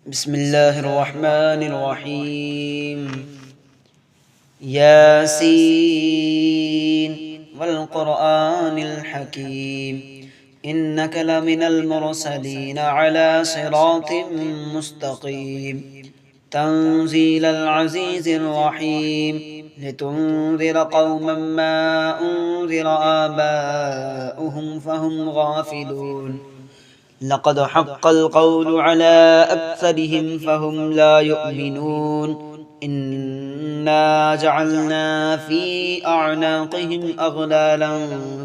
بسم الله الرحمن الرحيم ياسين والقرآن الحكيم إنك لمن المرسلين على صراط مستقيم تنزيل العزيز الرحيم لتنذر قوما ما أنذر آباؤهم فهم غافلون لقد حق القول على أكثرهم فهم لا يؤمنون إنا جعلنا في أعناقهم أغلالا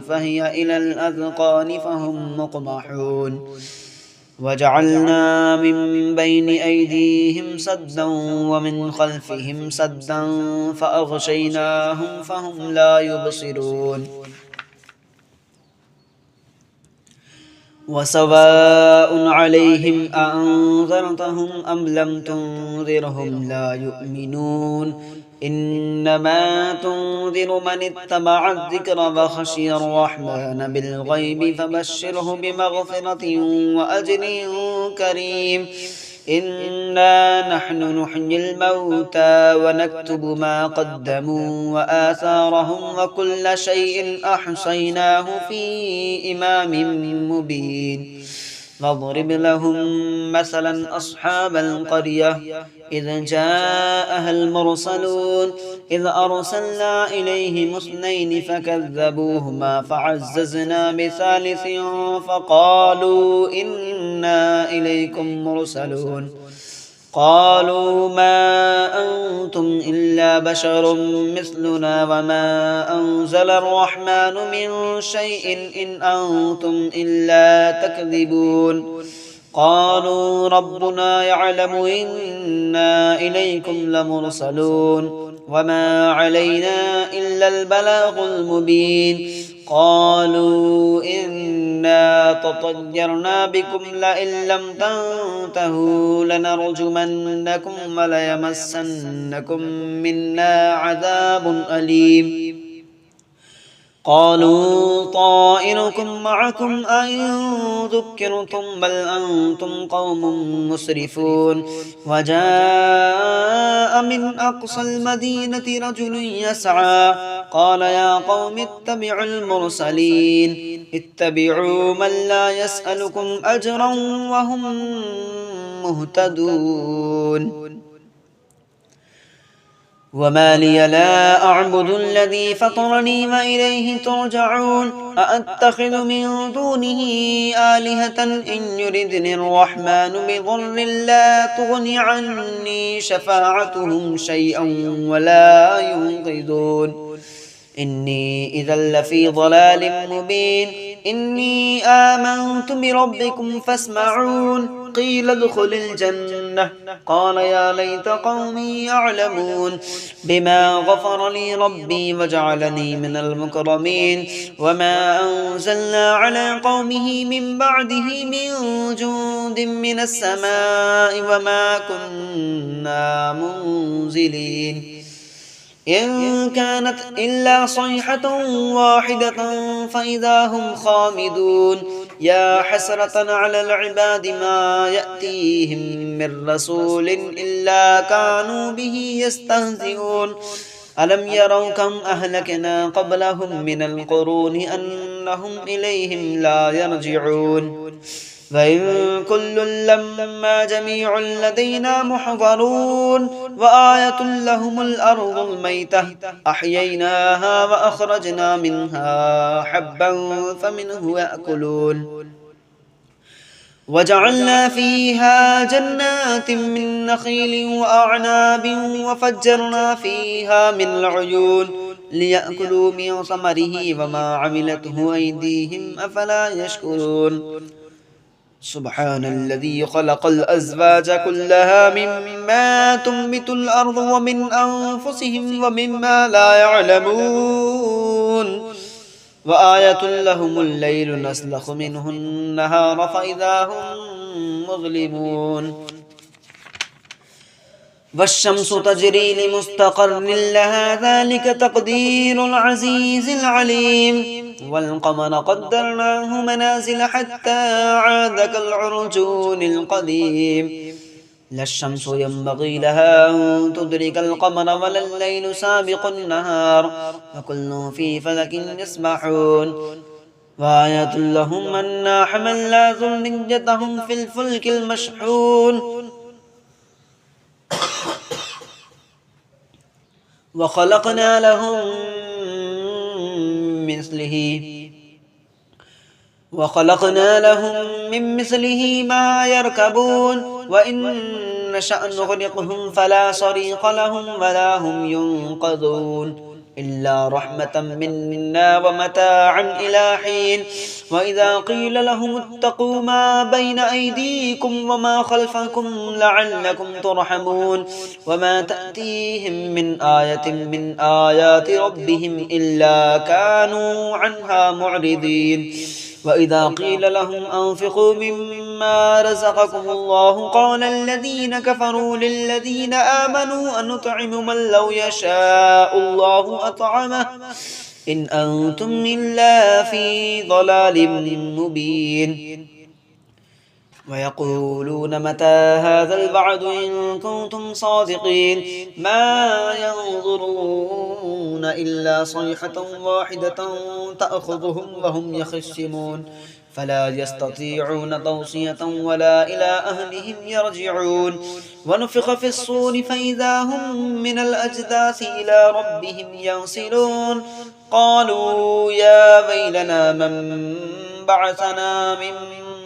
فهي إلى الأذقان فهم مقمحون وجعلنا من بين أيديهم سدا ومن خلفهم سدا فأغشيناهم فهم لا يبصرون وسواء عليهم أأنذرتهم أم لم تنذرهم لا يؤمنون إنما تنذر من اتبع الذكر وخشي الرحمن بالغيب فبشره بمغفرة وأجر كريم إنا نحن نحيي الموتى ونكتب ما قدموا وآثارهم وكل شيء أحصيناه في إمام مبين واضرب لهم مثلا أصحاب القرية إذ جاءها المرسلون إذ أرسلنا إليهم اثنين فكذبوهما فعززنا بثالث فقالوا إنا إليكم مرسلون قالوا ما أنتم إلا بشر مثلنا وما أنزل الرحمن من شيء إن أنتم إلا تكذبون قالوا ربنا يعلم إنا إليكم لمرسلون وما علينا إلا البلاغ المبين قالوا إنا تطيرنا بكم لئن لم تنتهوا لنرجمنكم وليمسنكم منا عذاب أليم قالوا طائركم معكم أئن ذكرتم بل أنتم قوم مسرفون وجاء من أقصى المدينة رجل يسعى قال يا قوم اتبعوا المرسلين اتبعوا من لا يسألكم أجرا وهم مهتدون وما لي لا أعبد الذي فطرني وإليه ترجعون أأتخذ من دونه آلهة إن يردني الرحمن بضر لا تغن عني شفاعتهم شيئا ولا ينقذون إني إذا لفي ضلال مبين إني آمنت بربكم فاسمعون قيل ادخل الجنة قال يا ليت قومي يعلمون بما غفر لي ربي وجعلني من المكرمين وما أنزلنا على قومه من بعده من جند من السماء وما كنا منزلين إن كانت إلا صيحة واحدة فإذا هم خامدون يا حسرة على العباد ما يأتيهم من رسول إلا كانوا به يستهزئون ألم يروا كم أهلكنا قبلهم من القرون أنهم إليهم لا يرجعون وإن كل لما جميع لدينا محضرون وآية لهم الأرض الميتة أحييناها وأخرجنا منها حبا فمنه يأكلون وجعلنا فيها جنات من نخيل وأعناب وفجرنا فيها من العيون ليأكلوا من ثمره وما عملته أيديهم أفلا يشكرون سبحان الذي خلق الأزواج كلها مما تنبت الأرض ومن أنفسهم ومما لا يعلمون وآية لهم الليل نسلخ منه النهار فإذا هم مظلمون والشمس تجري لمستقر لها ذلك تقدير العزيز العليم والقمر قدرناه منازل حتى عاد كالعرجون القديم لا الشمس ينبغي لها أن تدرك القمر ولا الليل سابق النهار وكل في فلك يسبحون وآية لهم أنا حملنا ذريتهم في الفلك المشحون وخلقنا لهم من مثله ما يركبون وإن نشأ نغرقهم فلا صريخ لهم ولا هم ينقذون إلا رحمة منا ومتاعا إلى حين وإذا قيل لهم اتقوا ما بين أيديكم وما خلفكم لعلكم ترحمون وما تأتيهم من آية من آيات ربهم إلا كانوا عنها معرضين وإذا قيل لهم أنفقوا مما رزقكم الله قال الذين كفروا للذين آمنوا أنطعم من لو يشاء الله أطعمه إن أنتم إلا في ضلال مبين ويقولون متى هذا الوعد إن كنتم صادقين ما ينظرون إلا صيحة واحدة تأخذهم وهم يخصمون فلا يستطيعون توصية ولا إلى أهلهم يرجعون ونفخ في الصور فإذا هم من الأجداث إلى ربهم ينسلون قالوا يا ويلنا من بعثنا من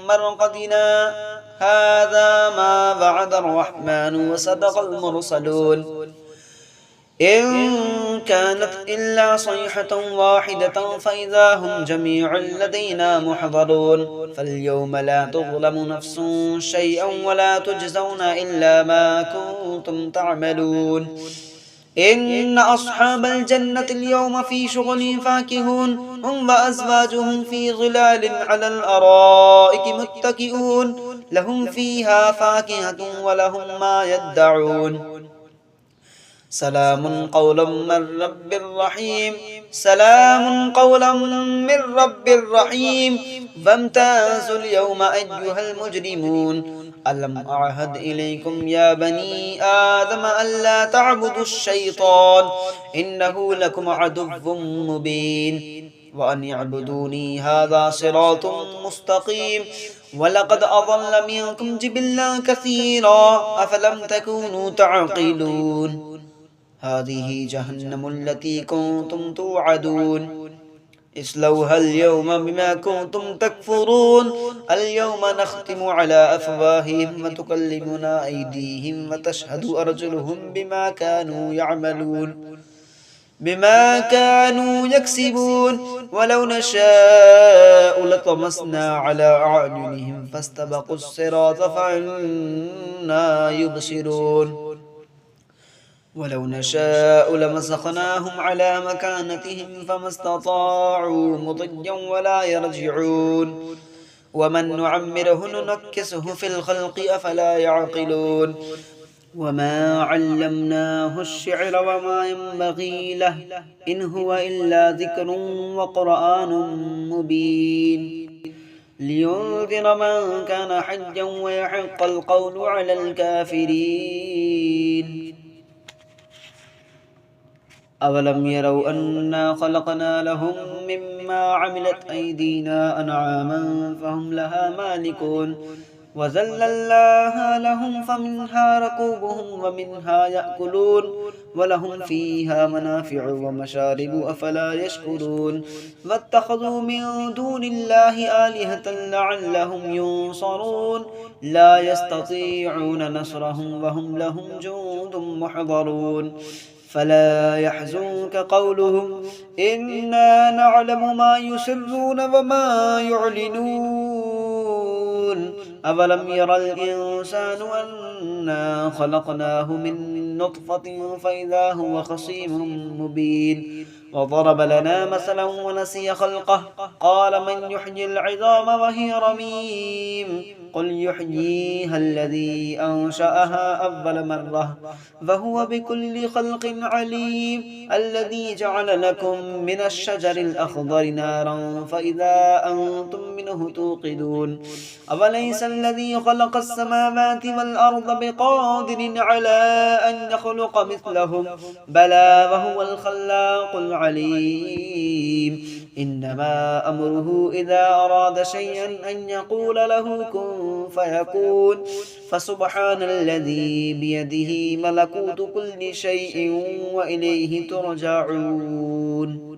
مرقدنا هذا ما وعد الرحمن وصدق المرسلون إن كانت إلا صيحة واحدة فإذا هم جميع لدينا محضرون فاليوم لا تظلم نفس شيئا ولا تجزون إلا ما كنتم تعملون إن أصحاب الجنة اليوم في شغل فاكهون هم وأزواجهم في ظلال على الأرائك متكئون لهم فيها فاكهة ولهم ما يدعون سلام قولا من رب رحيم سلام قولا من رب رحيم فامتازوا اليوم أيها المجرمون ألم أعهد إليكم يا بني آدم ألا تعبدوا الشيطان إنه لكم عدو مبين وأن اعبدوني هذا صراط مستقيم ولقد أضل منكم جبلا كثيرا أفلم تكونوا تعقلون هذه جهنم التي كنتم توعدون اصلوها اليوم بما كنتم تكفرون اليوم نختم على أفواههم وتكلمنا أيديهم وتشهد أرجلهم بما كانوا يكسبون ولو نشاء لطمسنا على أعينهم فاستبقوا الصراط فأنا يبصرون ولو نشاء لمسخناهم على مكانتهم فما استطاعوا مضيا ولا يرجعون ومن نعمره ننكسه في الخلق أفلا يعقلون وما علمناه الشعر وما ينبغي له إن هو إلا ذكر وقرآن مبين لينذر من كان حجا ويحق القول على الكافرين أولم يروا أنا خلقنا لهم مما عملت أيدينا أنعاما فهم لها مالكون وذللناها لهم فمنها ركوبهم ومنها يأكلون ولهم فيها منافع ومشارب أفلا يشكرون واتخذوا من دون الله آلهة لعلهم ينصرون لا يستطيعون نصرهم وهم لهم جند محضرون فلا يحزنك قولهم إنا نعلم ما يسرون وما يعلنون أولم ير الإنسان أنا خلقناه من نطفة فإذا هو خصيم مبين وضرب لنا مثلا ونسي خلقه قال من يحيي العظام وهي رميم قل يحييها الذي أنشأها أول مرة وهو بكل خلق عليم الذي جعل لكم من الشجر الأخضر نارا فإذا أنتم منه توقدون أوليس الذي خلق السماوات والأرض بقادر على أن يخلق مثلهم بلى وهو الخلاق العليم إنما أمره إذا أراد شيئا أن يقول له كن فيكون فسبحان الذي بيده ملكوت كل شيء وإليه ترجعون.